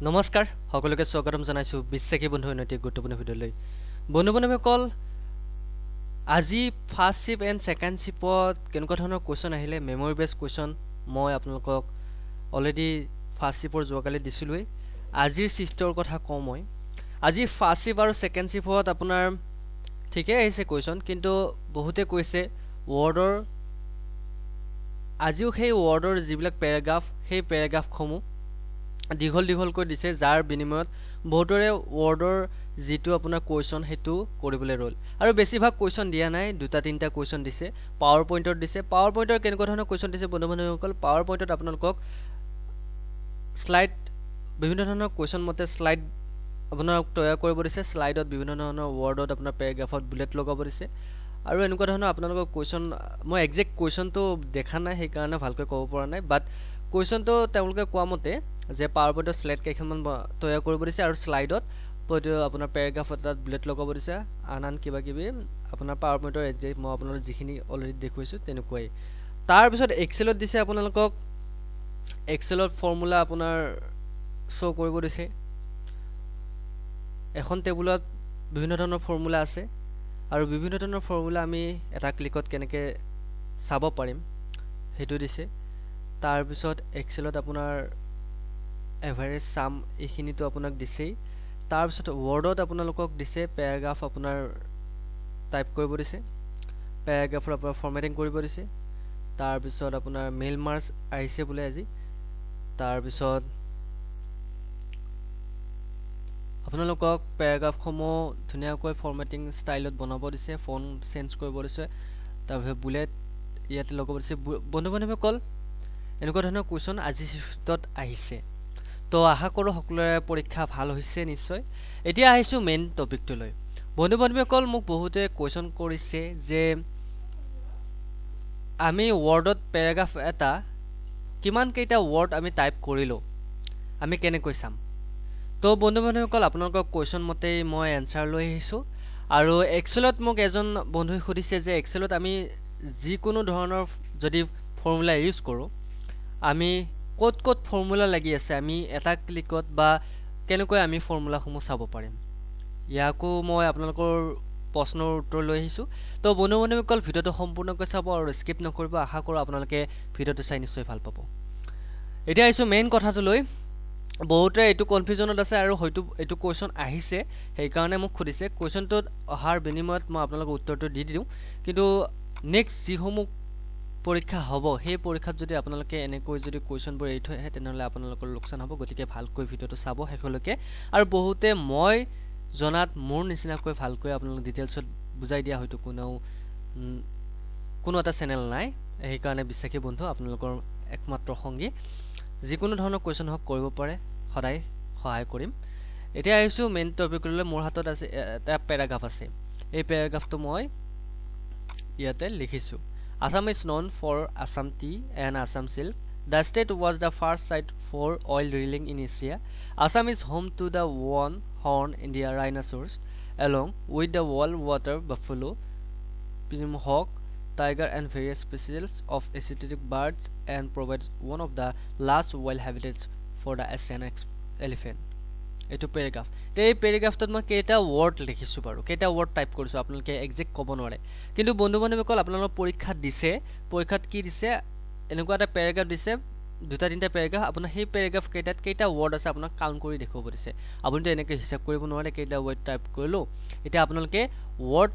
নমস্কাৰ সকলোকে স্বাগতম জনাইছো বিশ্বাসী বন্ধু নৈতিক গুৰুত্বপূৰ্ণ ভিডিঅ'লৈ বন্ধুসকল আজি ফাৰ্ষ্ট শিপ এণ্ড সেকেন্ড শিপত কেনেকুৱা ধৰণৰ কোৱেশ্চন আহিলে মেমৰি বেস কোৱেশ্চন মই আপোনালোকক অলৰেডি ফাৰ্ষ্ট শিপৰ যোৱাকালি দিছিলোই আজিৰ সিস্টৰ কথা কওঁ মই আজি ফাৰ্ষ্ট শিপ আৰু সেকেন্ড শিপত আপোনাৰ ঠিকই আহিছে কোৱেশ্চন কিন্তু বহুতে কৈছে ওয়াৰ্ডৰ আজিও সেই ওয়াৰ্ডৰ যিবিলাক পেৰাগ্ৰাফ সেই পেৰাগ্ৰাফসমূহ দীঘল কৈ দিছে যাৰ বিনিময়ত বহুতৰে ওয়াৰ্ডৰ যেটো আপোনাৰ কোৱেশ্চন হেতু কৰিবলৈ ৰল আৰু বেছিভাগ কোৱেশ্চন দিয়া নাই দুটা তিনটা কোৱেশ্চন দিছে পাৱাৰ পইণ্টত দিছে পাৱাৰ পইণ্টৰ কেনেকুৱা ধৰণৰ কোৱেশ্চন দিছে বন্ধুসকল পাৱাৰ পইণ্টত আপোনালোকক স্লাইড বিভিন্ন ধৰণৰ কোৱেশ্চন মতে স্লাইড আপোনালোক তৈয়াৰ কৰিব দিছে স্লাইডত বিভিন্ন ধৰণৰ ওয়াৰ্ডত আপোনাৰ পেৰাগ্ৰাফত বুলেট লগাব দিছে আৰু এনেকুৱা ধৰণৰ আপোনালোকৰ কোৱেশ্চন মই এক্সাক্ট কোৱেশ্চনটো দেখা নাই সেই কাৰণে ভালকৈ ক'ব পৰা নাই বাট কোৱেশ্চনটো তেওঁলোকে কোৱা মতে যে পাৱাৰ পইণ্টৰ স্লাইড কেইখনমান তৈয়াৰ কৰিব দিছে আৰু স্লাইডত আপোনাৰ পেৰাগ্ৰাফত তাত বুলেট লগাব দিছে আন কিবা কিবি আপোনাৰ পাৱাৰ পইণ্টৰ এক্সাক্ট মই আপোনালোকক যিখিনি অলৰেডি দেখুৱাইছো তেনেকুৱাই তাৰ পিছত এক্সেলত দিছে আপোনালোকক এক্সেলত ফৰ্মুলা আপোনাৰ শো কৰিব দিছে এখন টেবুলত বিভিন্ন ধৰণৰ ফৰ্মুলা আছে আৰু বিভিন্ন ধৰণৰ ফৰ্মুলা আমি এটা ক্লিকত কেনেকে চাব পাৰিম হেতু দিছে তাৰ পিছত এক্সেলত আপোনাৰ এভাৰেজ সাম এইখিনিটো আপোনাক দিছেই তাৰ পিছত ওয়াৰ্ডত আপোনালোকক দিছে পেৰাগ্ৰাফ আপোনাৰ টাইপ কৰিব দিছে পেৰাগ্ৰাফৰ আপোনাৰ ফৰমেটিং কৰিব দিছে তাৰ পিছত আপোনাৰ মেইল মাৰ্জ আহিছে বোলে আজি তাৰ পিছত আপোনালোকক পেৰাগ্ৰাফসমূহ ধুনীয়াকৈ ফৰমেটিং ষ্টাইলত বনাব দিছে ফন্ট চেঞ্জ কৰিব দিছে তাৰ পিছত বুলেট ইয়াতে লগাব দিছে বন্ধুসকল এনেকুৱা ধৰণৰ কোৱেশ্চন আজি শিফটত আহিছে তো আশা কৰো সকলোৰে পৰীক্ষা ভাল হৈছে নিশ্চয় এতিয়া আহিছো মেইন টপিকটোলৈ বন্ধুসকল মোক বহুতে কোৱেশ্চন কৰিছে যে আমি ওয়াৰ্ডত পেৰাগ্ৰাফ এটা কিমান কেইটা ওয়াৰ্ড আমি টাইপ কৰিলো আমি কেনেকৈ চাম তো বন্ধুসকল আপোনালোকৰ কোৱেশ্চন মতে মই এনসাৰ লৈ আহিছো আৰু এক্সেলত মোক এজন বন্ধুই সুধিছে যে এক্সেলত আমি যিকোনো ধৰণৰ যদি ফৰ্মুলা ইউজ কৰো আমি কত ফৰ্মুলা লাগি আছে আমি এটা ক্লিকত বা কেনেকৈ আমি ফৰ্মুলাসমূহ চাব পাৰিম ইয়াকো মই আপোনালোকৰ প্ৰশ্নৰ উত্তৰ লৈ আহিছো তো বন্ধুসকল ভিডিওটো সম্পূৰ্ণকৈ চাব আৰু স্কিপ নকৰিব আশা কৰো আপোনালোকে ভিডিওটো চাই নিশ্চয় ভাল পাব এতিয়া আহিছো মেইন কথাটো লৈ বহুতে এটো কনফিউজনত আছে আৰু হয়তো এটো কোৱেশ্চন আহিছে সেই কাৰণে মোক খুদিছে কোৱেশ্চনটোত অহাৰ বিনিময়ত মই আপোনালোকক উত্তৰটো দি দিও কিন্তু নেক্সট যিসমূহ পৰীক্ষা হ'ব সেই পৰীক্ষাত যদি আপোনালোকে এনেকৈ যদি কোৱেশ্চনবোৰ এৰি থৈ আহে তেনেহলে আপোনালোকৰ লোকচান হ'ব গতিকে ভালকৈ ভিডিওটো চাব হেকলৈকে আৰু বহুতে মই জনাত মোৰ নিচিনাকৈ ভালকৈ আপোনালোক ডিটেইলছত বুজাই দিয়া হয়তো কোনো এটা চেনেল নাই এই কাৰণে বিশ্বাসী বন্ধু আপোনালোকৰ একমাত্ৰ সংগী যিকোনো ধৰণৰ কোৱেশ্চন হক কৰিব পাৰে সদায় সহায় কৰিম এতিয়া আহিছো মেইন টপিকলৈ মোৰ হাতত আছে এটা পেৰাগ্ৰাফ আছে এই পেৰাগ্ৰাফটো মই ইয়াতে লিখিছো Assam is known for Assam tea and Assam silk. The state was the first site for oil drilling in Asia. Assam is home to the one horn India rhinoceros, along with the wall-water buffalo, pigeon hawk, tiger, and various species of exotic birds, and provides one of the last wild habitats for the Asian elephant. এটো paragraph এই পেৰাগ্ৰাফটোত মই কেইটা word লিখিছো বাৰু কেইটা word type কৰিছো আপোনালোকে exact ক'ব নোৱাৰে কিন্তু বন্ধুসকল আপোনালোকৰ পৰীক্ষাত দিছে পৰীক্ষাত কি দিছে এনেকুৱা এটা পেৰাগ্ৰাফ দিছে দুটা তিনটা পেৰাগ্ৰাফ আপোনাৰ সেই পেৰাগ্ৰাফ কেইটা ওয়াৰ্ড আছে আপোনাক কাউন্ট কৰি দেখুৱাব দিছে আপুনিটো এনেকৈ হিচাপ কৰিব নোৱাৰে কেইটা ওয়াৰ্ড টাইপ কৰিলো এতিয়া আপোনালোকে ওয়াৰ্ড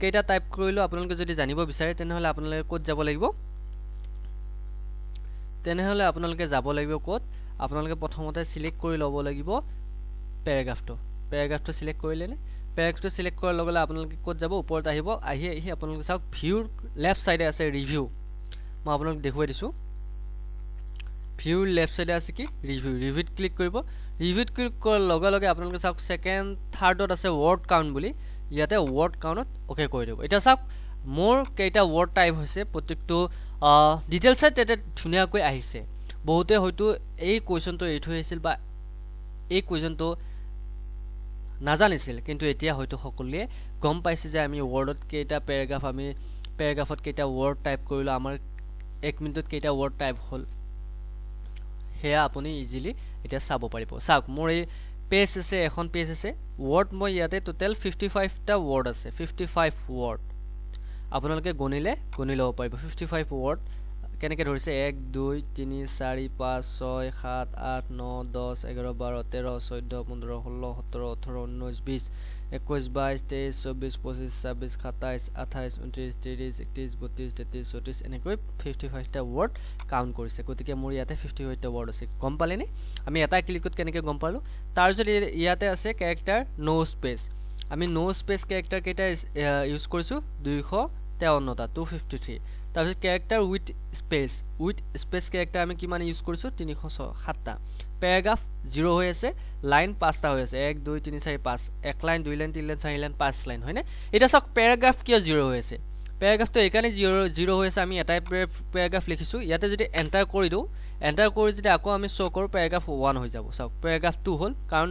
কেইটা টাইপ কৰিলো আপোনালোকে যদি জানিব বিচাৰে তেনেহলে আপোনালোকে ক'ত যাব লাগিব তেনেহলে আপোনালোকে যাব লাগিব ক'ত আপোনালোকে প্ৰথমতে সিলেক্ট কৰি ল'ব লাগিব পেৰাগ্ৰাফটো সিলেক্ট কৰিলেনে পেৰাগ্ৰাফটো সিলেক্ট কৰাৰ লগে লগে আপোনালোকে ক'ত যাব ওপৰত আহিব আহি আপোনালোকে চাওক ভিউৰ লেফট সাইডে আছে ৰিভিউ মই আপোনালোকক দেখুৱাই দিছো ভিউৰ লেফট সাইডে আছে কি ৰিভিউত ক্লিক কৰিব ৰিভিউত ক্লিক কৰাৰ লগে লগে আপোনালোকে চাওক সেকেন্ড থাৰ্ডত আছে ওয়াৰ্ড কাউন্ট বুলি ইয়াতে ওয়াৰ্ড কাউন্টত ওকে কৰি দিব এটা চাওক মোৰ কেইটা ওয়াৰ্ড টাইপ হৈছে প্ৰত্যেকটো ডিটেইলছত এটা ধুনীয়াকৈ আহিছে বহুতে হয়তো এই কোৱেশ্চনটো এৰি থৈ আছিল বা এই কোৱেশ্চনটো নাজানিছিল কিন্তু এতিয়া হয়তো সকলোৱে গম পাইছে যে আমি ওয়াৰ্ডত কেইটা পেৰাগ্ৰাফ আমি পেৰাগ্ৰাফত কেইটা ওয়াৰ্ড টাইপ কৰিলো আমাৰ 1 মিনিটত কেইটা ওয়াৰ্ড টাইপ হল হেয়া আপুনি ইজিলি এতিয়া চাব পাৰিব চাওক মোৰ এই পেজ আছে এখন পেজ আছে ওয়ার্ড মই ইয়াতে টোটাল 55 টা ওয়ার্ড আছে 55 ওয়ার্ড আপোনালোকে গণি লব পাৰিব 55 ওয়াৰ্ড কেনেকৈ ধৰিছে 1 2 3 4 5 6 7 8 9 10 11 12 13 14 15 16 17 18 19 20 21 22 23 24 25 26 27 28 29 30 31 32 33 এনেকৈ 55 টা ওয়ার্ড কাউন্ট কৰিছে গতিকে মোৰ ইয়াতে 55 টা ওয়াৰ্ড আছে গম পালেনে আমি এটা ক্লিকত কেনেকৈ গম পালো তাৰ যদি ইয়াতে আছে ক্যাৰেক্টাৰ নো স্পেস আমি নো স্পেস ক্যাৰেক্টাৰ কেইটা ইউজ কৰিছো 253 টা 253 তাৰপিছত ক্যাৰেক্টাৰ উইথ স্পেস ক্যাৰেক্টাৰ আমি কিমান ইউজ কৰিছো 307 টা প্যাৰাগ্ৰাফ 0 হৈ আছে লাইন 5 টা হৈ আছে 1 2 3 4 5 এক line 2 line 3 line 4 line 5 line হয়নে এটা সক প্যাৰাগ্ৰাফ কিয় 0 হৈ আছে প্যাৰাগ্ৰাফটো একানে 0 হৈ আছে আমি এটাই প্যাৰাগ্ৰাফ লিখিছো ইয়াতে যদি এন্টাৰ কৰি দিও এন্টাৰ কৰি যদি আকৌ আমি শো কৰো প্যাৰাগ্ৰাফ 1 হৈ যাব সক প্যাৰাগ্ৰাফ 2 হল কাৰণ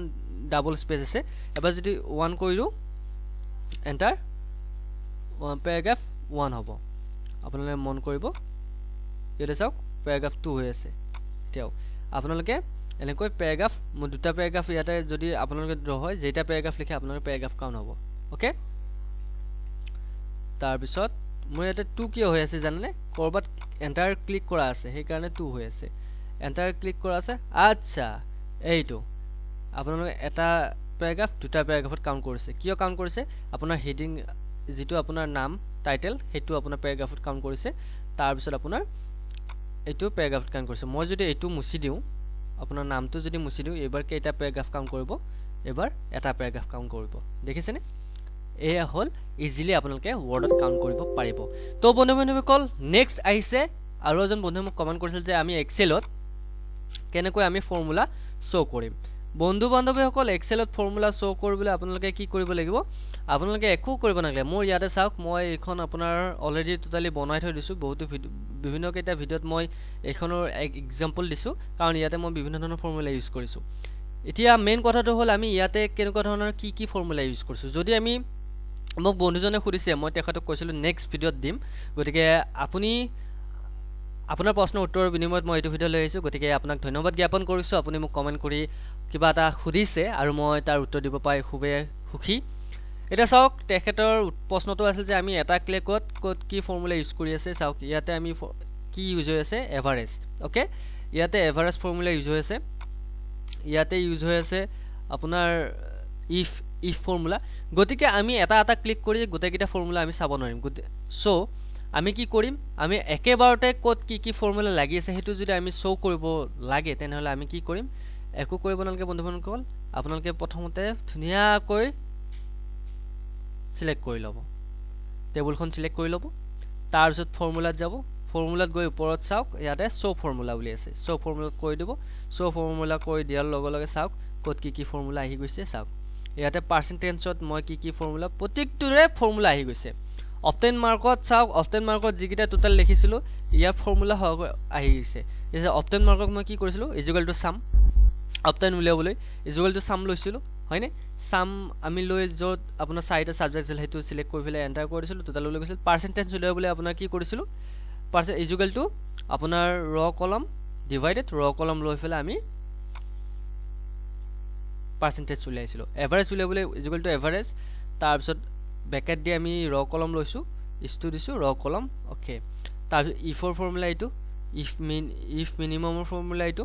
ডাবল স্পেস আছে এবাৰ যদি 1 কৰি দিও এন্টাৰ প্যাৰাগ্ৰাফ 1 হ'ব আপোনালোকে মন কৰিব এটা চাওক প্যাৰাগ্ৰাফ 2 হৈ আছে তেও আপোনালোকে এনেকৈ প্যাৰাগ্ৰাফ মই দুটা প্যাৰাগ্ৰাফ ইয়াতে যদি আপোনালোকে ড্ৰ হয় যেটা প্যাৰাগ্ৰাফ লিখে আপোনালোকৰ প্যাৰাগ্ৰাফ কাউন্ট হ'ব ওকে তাৰ পিছত মই ইয়াতে 2 কিয় হৈ আছে জানেনে কৰবাত এন্টাৰ ক্লিক কৰা আছে সেই কাৰণে 2 হৈ আছে এন্টাৰ ক্লিক কৰা আছে আচ্ছা এইটো আপোনালোকে এটা প্যাৰাগ্ৰাফ দুটা প্যাৰাগ্ৰাফত কাউন্ট কৰিছে কিয় কাউন্ট কৰিছে আপোনাৰ হেডিং যেটো আপোনাৰ নাম টাইটেল হেতু আপোনাৰ প্যাৰাগ্ৰাফত কাউন্ট কৰিছে তাৰ পিছত আপোনাৰ এইটো প্যাৰাগ্ৰাফত কাউন্ট কৰিছে মই যদি এইটো মুছি দিও আপোনাৰ নামটো যদি মুছি দিও এবাৰ কেইটা প্যাৰাগ্ৰাফ কাউন্ট কৰিব এবাৰ এটা প্যাৰাগ্ৰাফ কাউন্ট কৰিব দেখিছেনে এয়া হল ইজিলি আপোনালোকে ওয়াৰ্ডত কাউন্ট কৰিব পাৰিব তো বন্ধুসকল নেক্সট আহিছে আৰু এজন বন্ধুৱে মোক কমেন্ট কৰিছিল যে আমি এক্সেলত কেনেকৈ আমি ফৰ্মুলা শো কৰিম বন্ধু বান্ধৱীসকল এক্সেলত ফৰ্মুলা শো কৰিবলৈ আপোনালোকে কি কৰিব লাগিব আপোনালোকে একো কৰিব নালাগে মোৰ ইয়াতে চাওক মই এখন আপোনাৰ অলৰেডি টোটালি বনাই থৈ দিছো বহুত বিভিন্ন কেইটা ভিডিওত মই এখনৰ এক্সাম্পল দিছো কাৰণ ইয়াতে মই বিভিন্ন ধৰণৰ ফৰ্মুলা ইউজ কৰিছো এতিয়া মেইন কথাটো হল আমি ইয়াতে কেনেকুৱা ধৰণৰ কি ফৰ্মুলা ইউজ কৰিছো যদি আমি মোক বন্ধুজনে খুদিছে মই তেখেতক কৈছিলো নেক্সট ভিডিওত দিম গতিকে আপুনি আপোনাৰ প্ৰশ্নৰ উত্তৰ বিনিময়ত মই এইটো ভিডিও লৈ আহিছো গতিকে আপোনাক ধন্যবাদ জ্ঞাপন কৰিছো আপুনি মোক কমেন্ট কৰি কিবা এটা খুদিছে আৰু মই তাৰ উত্তৰ দিব পাই খুবে সুখী এটা চাওক তেখেতৰ প্ৰশ্নটো আছিল যে আমি এটা ক্লিকত কি ফৰ্মুলা ইউজ কৰি আছে চাওক ইয়াতে আমি কি ইউজ হৈ আছে এভাৰেজ ওকে ইয়াতে এভাৰেজ ফৰ্মুলা ইউজ হৈ আছে ইয়াতে ইউজ হৈ আছে আপোনাৰ if ফৰ্মুলা গতিকে আমি এটা ক্লিক কৰি গোটেইটা ফৰ্মুলা আমি চাব নোৱাৰিম সো আমি কি কৰিম আমি একেবাৰতে কোড কি ফৰ্মুলা লাগি আছে হেতু যদি আমি শো কৰিব লাগে তেনেহলে আমি কি কৰিম একো কৰিব নালকে বন্ধুসকল আপোনালোকে প্ৰথমতে ধুনিয়াকৈ সিলেক্ট কৰি লব টেবুলখন সিলেক্ট কৰি লব তাৰ পিছত ফৰ্মুলাত যাব ফৰ্মুলাত গৈ ওপৰত চাওক ইয়াতে শো ফৰ্মুলা বুলি আছে শো ফৰ্মুলা কৰি দিব শো ফৰ্মুলা কৰি দিয়াৰ লগে লগে চাওক কোড কি ফৰ্মুলা আহি গৈছে চাওক ইয়াতে পাৰ্সেন্টেজত মই কি ফৰ্মুলা প্ৰত্যেকটোৰে ফৰ্মুলা আহি গৈছে অপটেন মাৰ্কত চাওক অপটেন মাৰ্কত যিকিটা টোটাল লিখিছিলো ইয়াৰ ফৰ্মুলা আহি গৈছে এই অপটেন মাৰ্কত মই কি কৰিছিলো ইকুৱেল টু সাম অপটেন উলিয়াবলৈ ইকুৱেল টু সাম লৈছিলো হয়নে সাম আমি লৈ যত আপোনাৰ চাৰিটা সাবজেক্ট আছিল হেতু সিলেক্ট কৰি ফেলে এন্টাৰ কৰিছিলো টোটাল লৈ গৈছিল পাৰ্সেন্টেজ উলিয়াবলৈ আপোনাৰ কি কৰিছিলো ইকুৱেল টু আপোনাৰ ৰ কলম ডিভাইডেড ৰ কলম লৈ ফেলে আমি পাৰ্সেন্টেজ উলিয়াইছিলো এভাৰেজ উলিয়াবলৈ ইকুৱেল টু এভাৰেজ তাৰ পিছত ব্ৰেকেট দি আমি ৰ কলম লৈছো ইষ্টু দিছো ৰ কলম ওকে তাৰ ইফৰ ফৰ্মুলা এইটো ইফ মিনিমামৰ ফৰ্মুলা এইটো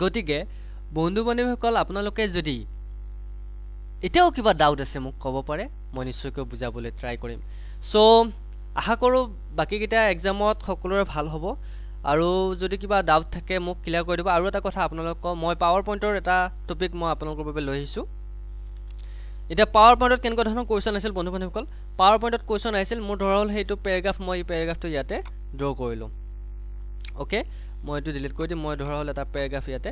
গতিকে বন্ধু বান্ধৱীসকল আপোনালোকে যদি এতিয়াও কিবা ডাউট আছে মোক ক'ব পাৰে মই নিশ্চয়কৈ বুজাবলৈ ট্ৰাই কৰিম সো আশা কৰো বাকি কিটা এক্সামত সকলোৰে ভাল হ'ব আৰু যদি কিবা ডাউট থাকে মোক ক্লিয়াৰ কৰি দিব আৰু এটা কথা আপোনালোকক মই পাৱাৰ পইণ্টৰ এটা টপিক মই আপোনালোকৰ বাবে লৈ আহিছো এটা পাৱাৰ পইণ্টত কেনেকুৱা ধৰণৰ কোৱেশ্চন আছিল বন্ধু বান্ধৱীসকল পাৱাৰ পইণ্টত কোৱেশ্চন আহিছিল মোৰ ধৰা হল হেতু পেৰাগ্ৰাফ মই এই পেৰাগ্ৰাফটো ইয়াতে ড্ৰ কৰিলো ওকে মই এটো ডিলিট কৰি দিম মই ধৰা হল এটা পেৰাগ্ৰাফ ইয়াতে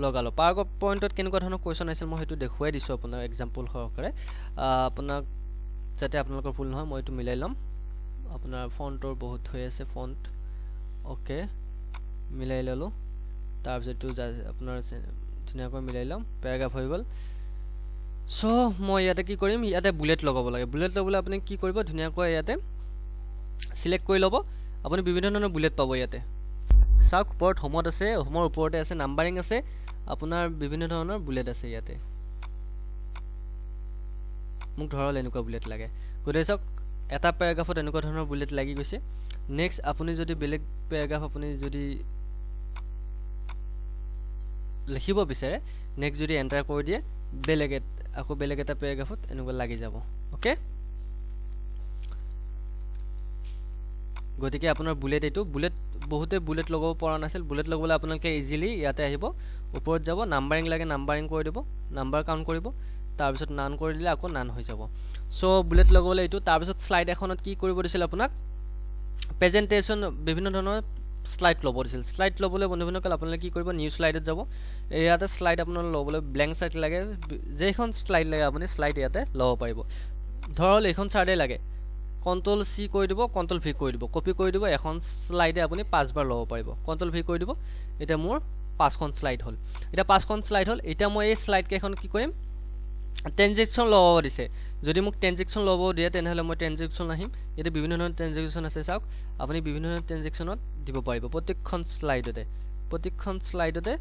লগালো পাৱাৰ পইণ্টত কেনেকুৱা ধৰণৰ কোৱেশ্চন আহিছিল মই হেতু দেখুৱাই দিছো আপোনাৰ এক্সাম্পল সহকাৰে আপোনাক যাতে আপোনালোকৰ ভুল নহয় মই এটো মিলাই লম আপোনাৰ ফন্টৰ বহুত হৈ আছে ফন্ট ওকে মিলাই ললো তাৰ পিছত আপোনাৰ ধুনিয়াকৈ মিলাই লম পেৰাগ্ৰাফ হৈ গল সো মই ইয়াতে কি কৰিম ইয়াতে বুলেট লগাব লাগে বুলেট লবলৈ আপুনি কি কৰিব ধুনিয়াকৈ ইয়াতে সিলেক্ট কৰি লব আপুনি বিভিন্ন ধৰণৰ বুলেট পাব ইয়াতে চাওক ওপৰত হোমত আছে হোমৰ ওপৰতে আছে নাম্বাৰিং আছে আপোনাৰ বিভিন্ন ধৰণৰ বুলেট আছে ইয়াতে মোক ধৰল এনেকুৱা বুলেট লাগে গতিকে চাওক এটা পেৰাগ্ৰাফত এনেকুৱা ধৰণৰ বুলেট লাগি গৈছে নেক্সট আপুনি যদি বেলেগ পেৰাগ্ৰাফ আপুনি যদি লিখিব বিচাৰে নেক্সট যদি এন্টাৰ কৰি দিয়ে বেলেগ এটা পেৰাগ্ৰাফত এনেকুৱা লাগি যাব ওকে গতিকে আপোনাৰ বুলেট এইটো বুলেট বহুতে বুলেট লগাব পৰা নাছিল বুলেট লগাবলৈ আপোনালোকে ইজিলি ইয়াতে আহিব ওপৰত যাব নাম্বাৰিং লাগে নাম্বাৰিং কৰি দিব নাম্বাৰ কাউন্ট কৰিব তাৰপিছত নান কৰি দিলে আকৌ নান হৈ যাব সো বুলেট লগাবলৈ এইটো তাৰপিছত স্লাইড এখনত কি কৰিব দিছিল আপোনাক প্ৰেজেন্টেশন বিভিন্ন ধৰণৰ স্লাইড ল'ব দিছিল স্লাইড ল'বলৈ বন্ধুসকল আপোনালোকে কি কৰিব নিউ স্লাইডত যাব ইয়াতে স্লাইড আপোনালোকে ল'বলৈ ব্ল্যাঙ্ক স্লাইড লাগে যেখন স্লাইড লাগে আপুনি স্লাইড ইয়াতে ল'ব পাৰিব ধৰল এইখন চাৰ্টে লাগে কন্ট্ৰোল সি কৰি দিব কন্ট্ৰোল ভি কৰি দিব কপি কৰি দিব এখন স্লাইডে আপুনি 5 বাৰ ল'ব পাৰিব কন্ট্ৰোল ভি কৰি দিব এটা মোৰ 5খন স্লাইড হ'ল এটা 5খন স্লাইড হ'ল এটা মই এই স্লাইড কেখন কি কৰিম ট্ৰানজেকচন ল'ব দিছে যদি মোক ট্ৰানজেকচন ল'ব দিয়ে তেনেহলে মই ট্ৰানজেকচন আহিম ইয়াতে বিভিন্ন ধৰণৰ ট্ৰানজেকচন আছে চাওক আপুনি বিভিন্ন ধৰণৰ ট্ৰানজেকচনত দিব পাৰিব প্ৰত্যেকখন স্লাইডতে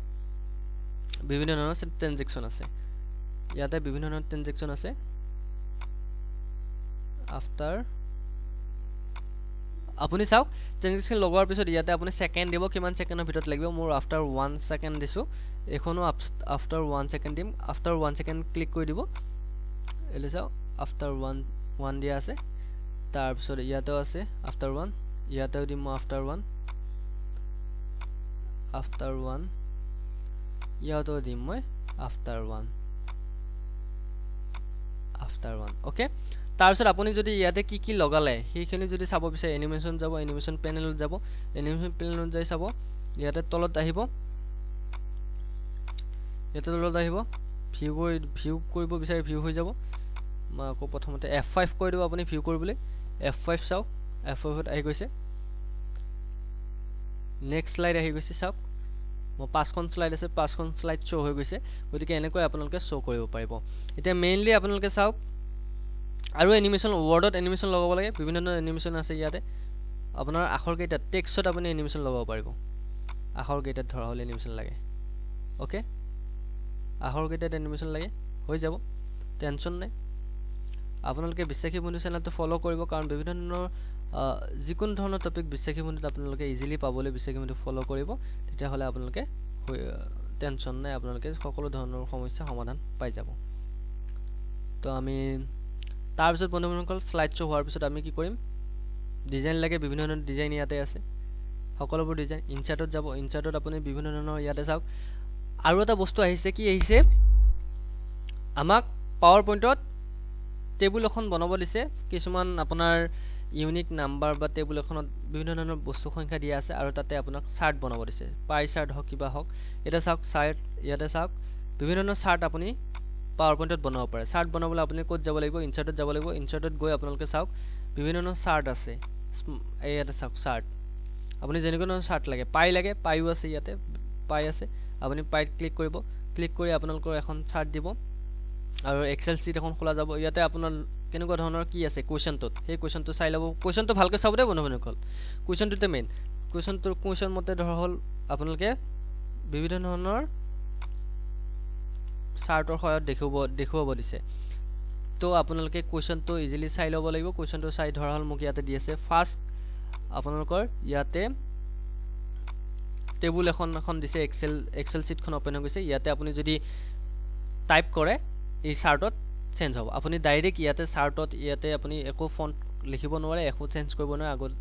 বিভিন্ন ধৰণৰ ট্ৰানজেকচন আছে ইয়াতে বিভিন্ন ধৰণৰ ট্ৰানজেকচন আছে আফটাৰ আপুনি চাওক ট্ৰানজেকচন লগোৱাৰ পিছত ইয়াতে আপুনি সেকেন্ড দিব কিমান সেকেন্ডৰ ভিতৰত লাগিব মোৰ আফটাৰ 1 সেকেন্ড দিছো এখনো আফটাৰ 1 সেকেন্ড দিম আফটাৰ 1 সেকেন্ড ক্লিক কৰি দিব এলে চাও আফটাৰ 1 দিয়া আছে তাৰ পিছত ইয়াতেও আছে আফটাৰ 1 ইয়াতেও দিম আফটাৰ 1 ইয়াতেও দিম মই আফটাৰ 1 ওকে তাৰপিছত আপুনি যদি ইয়াতে কি লগালে সেইখিনি যদি চাব বিচাৰে এনিমেশন যাব এনিমেশন প্যানেলত যাব এনিমেশন প্যানেলত যাই চাব ইয়াতে তলত আহিব ভিউ কৰিব বিচাৰে ভিউ হৈ যাব মই আকৌ প্ৰথমতে F5 কৰি দিব আপুনি ভিউ কৰিবলৈ F5 চাওক F5 ত আহি গৈছে নেক্সট স্লাইড আহি গৈছে চাওক মই 5খন স্লাইড আছে 5খন স্লাইড শো হৈ গৈছে গতিকে এনেকৈ আপোনালোকে শো কৰিব পাৰিব এতিয়া মেইনলি আপোনালোকে চাওক আৰু এনিমেশন ওয়াৰ্ডত এনিমেশন লগাব লাগে বিভিন্ন ধৰণৰ এনিমেশন আছে ইয়াতে আপোনাৰ আখৰ কেইটা টেক্সটত আপুনি এনিমেশন লগাব পাৰিব আখৰ কেইটাত ধৰা হল এনিমেশন লাগে ওকে আখৰ কেইটাত এনিমেশন লাগে হৈ যাব টেনশন নাই আপোনালোকে বিশ্বাসী বন্ধু চেনেলটো ফলো কৰিব কাৰণ বিভিন্ন ধৰণৰ যিকোনো ধৰণৰ টপিক বিশ্বাসী বন্ধুত আপোনালোকে ইজিলি পাবলৈ বিশ্বাসী বন্ধু ফলো কৰিব তেতিয়া হলে আপোনালোকে টেনশন নাই আপোনালোকে সকলো ধৰণৰ সমস্যা সমাধান পাই যাব তো আমি তাৰপিছত বন্ধুসকল স্লাইড শো হোৱাৰ পিছত আমি কি কৰিম ডিজাইন লাগে বিভিন্ন ধৰণৰ ডিজাইন ইয়াতে আছে সকলোবোৰ ডিজাইন ইনচাৰ্টত যাব ইনচাৰ্টত আপুনি বিভিন্ন ধৰণৰ ইয়াতে চাওক আৰু এটা বস্তু আহিছে কি আহিছে আমাক পাৱাৰ পইণ্টত টেবুল এখন বনাব দিছে কিছুমান আপোনাৰ ইউনিক নাম্বাৰ বা টেবুল এখনত বিভিন্ন ধৰণৰ বস্তু সংখ্যা দিয়া আছে আৰু তাতে আপোনাক চাৰ্ট বনাব দিছে পাই চাৰ্ট হক কিবা হক এটা চাওক চাৰ্ট ইয়াতে চাওক বিভিন্ন ধৰণৰ চাৰ্ট আপুনি পাৱাৰ পইণ্টত বনাব পাৰে চাৰ্ট বনাবলৈ আপুনি ক'ত যাব লাগিব ইনচাৰ্টত যাব লাগিব ইনচাৰ্টত গৈ আপোনালোকে চাওক বিভিন্ন ধৰণৰ চাৰ্ট আছে ইয়াতে চাওক চাৰ্ট আপুনি যেনেকুৱা ধৰণৰ চাৰ্ট লাগে পাইও আছে ইয়াতে পাই আছে আপুনি পাইত ক্লিক কৰিব ক্লিক কৰি আপোনালোকৰ এখন চাৰ্ট দিব আৰু এক্সেল শীট এখন খোলা যাব ইয়াতে আপোনাৰ কেনেকুৱা ধৰণৰ কি আছে কোৱেশ্চনটোত সেই কোৱেশ্চনটো চাই লব কোৱেশ্চনটো ভালকৈ চাব দেই বন্ধুসকল কোৱেশ্চনটোতে মেইন কোৱেশ্চন মতে ধৰা হল আপোনালোকে বিভিন্ন ধৰণৰ চাৰ্টৰ সহায়ত দেখুৱাব দিছে তো আপোনালোকে কোৱেশ্চনটো ইজিলি চাই ল'ব লাগিব কোৱেশ্চনটো চাই ধৰা হল মোক ইয়াতে দি আছে ফাৰ্স্ট আপোনালোকৰ ইয়াতে টেবুল এখন দিছে এক্সেল শীটখন ওপেন হৈ গৈছে ইয়াতে আপুনি যদি টাইপ কৰে এই চাৰ্টত চেঞ্জ হ'ব আপুনি ডাইৰেক্ট ইয়াতে চাৰ্টত ইয়াতে আপুনি একো ফন্ট লিখিব নোৱাৰে একো চেঞ্জ কৰিব নোৱাৰে আগত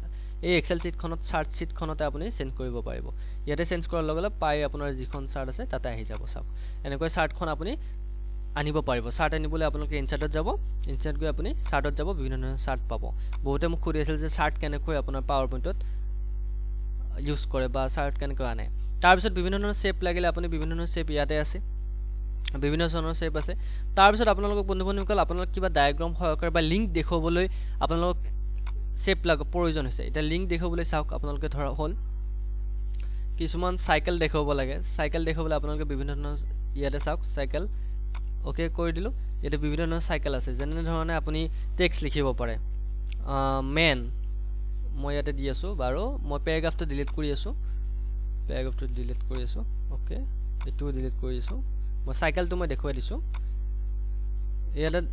এই এক্সেল শীটখনত চাৰ্ট শীটখনতে আপুনি চেঞ্জ কৰিব পাৰিব ইয়াতে চেঞ্জ কৰাৰ লগে লগে পাই আপোনাৰ যিখন চাৰ্ট আছে তাতে আহি যাব চাওক এনেকৈ চাৰ্টখন আপুনি আনিব পাৰিব চাৰ্ট আনিবলৈ আপোনালোকে ইনচাৰ্টত যাব ইনচাৰ্ট গৈ আপুনি চাৰ্টত যাব বিভিন্ন ধৰণৰ চাৰ্ট পাব বহুতে মোক সুধি আছিল যে চাৰ্ট কেনেকৈ আপোনাৰ পাৱাৰ পইণ্টত ইউজ কৰে বা চাৰ্ট কেনেকৈ আনে তাৰপিছত বিভিন্ন ধৰণৰ শেপ লাগিলে আপুনি বিভিন্ন ধৰণৰ শেপ ইয়াতে আছে বিভিন্ন ধৰণৰ শেপ আছে তাৰপিছত আপোনালোকক বন্ধুসকল আপোনালোক কিবা ডায়াগ্ৰাম সহায়কৰ বা লিংক দেখুৱাবলৈ আপোনালোক শেপ প্ৰয়োজন হৈছে এটা লিংক দেখুৱাবলৈ চাওক আপোনালোকে ধৰা হল কিছুমান সাইকেল দেখুৱাব লাগে সাইকেল দেখুৱাবলৈ আপোনালোকে বিভিন্ন ধৰণৰ ইয়াতে চাওক সাইকেল ওকে কৰি দিলো ইয়াতে বিভিন্ন ধৰণৰ সাইকেল আছে যেনে ধৰণে আপুনি টেক্সট লিখিব পাৰে মেন মই ইয়াতে দি আছো বাৰু মই পেৰাগ্ৰাফটো ডিলিট কৰি আছো পেৰাগ্ৰাফটো ডিলিট কৰি আছোঁ অ'কে এইটোও ডিলিট কৰি আছোঁ মই চাইকেলটো মই দেখুৱাই দিছোঁ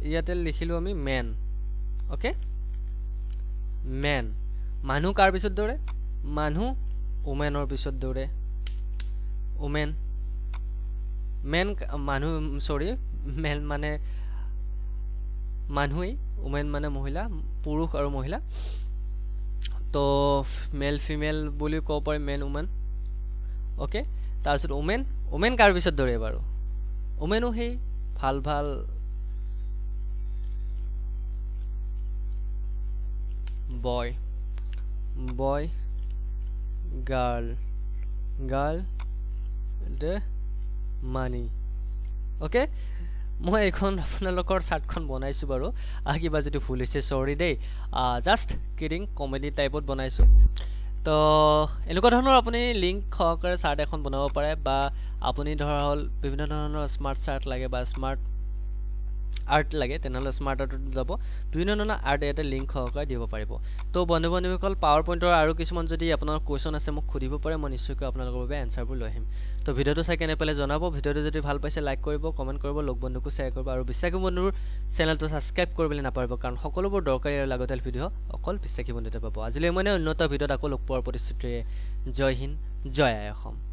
ইয়াতে লিখিলোঁ আমি মেন অ'কে মেন মানুহ কাৰ পিছত দৌৰে মানুহ ওমেনৰ পিছত দৌৰে ওমেন মেন মানুহ চৰি মেন মানে মানুহেই ওমেন মানে মহিলা পুৰুষ আৰু মহিলা তো মেল ফিমেল বুলি ক'ব পাৰি মেন ওমেন অ'কে তাৰপিছত ওমেন কাৰ পিছত দৌৰে বাৰু ওমেনো সেই ভাল ভাল বয় গাৰ্ল দে মানি অ'কে মই এইখন আপোনালোকৰ চাৰ্টখন বনাইছোঁ বাৰু কিবা যদি ভুল হৈছে চৰি দেই জাষ্ট কিডিং কমেডি টাইপত বনাইছোঁ তো এনেকুৱা ধৰণৰ আপুনি লিংক সহকাৰে চাৰ্ট এখন বনাব পাৰে বা আপুনি ধৰা হ'ল বিভিন্ন ধৰণৰ স্মাৰ্ট চাৰ্ট লাগে বা স্মাৰ্ট আৰ্ট লাগে তেনেহ'লে স্মাৰ্ট আৰ্টত যাব বিভিন্ন ধৰণৰ আৰ্ট ইয়াতে লিংক সহকাৰে দিব পাৰিব তো বন্ধু বান্ধৱীসকল পাৱাৰ পইণ্টৰ আৰু কিছুমান যদি আপোনাৰ কুৱেশ্যন আছে মোক সুধিব পাৰে মই নিশ্চয়কৈ আপোনালোকৰ বাবে এনচাৰবোৰ লৈ আহিম তো ভিডিঅ'টো চাই কেনে পালে জনাব ভিডিঅ'টো যদি ভাল পাইছে লাইক কৰিব কমেণ্ট কৰিব লগ বন্ধুকো শ্বেয়াৰ কৰিব আৰু বিশ্বাসী বন্ধুৰ চেনেলটো ছাবস্ক্ৰাইব কৰিবলৈ নাপাৰিব কাৰণ সকলোবোৰ দৰকাৰী আৰু লাগতিয়াল ভিডিঅ' অকল বিশ্বাসী বন্ধুতে পাব আজিলৈ মানে উন্নত ভিডিঅ'ত আকৌ লগ পোৱাৰ প্ৰতিশ্ৰুতিৰে জয় হিন্দ জয় আই অসম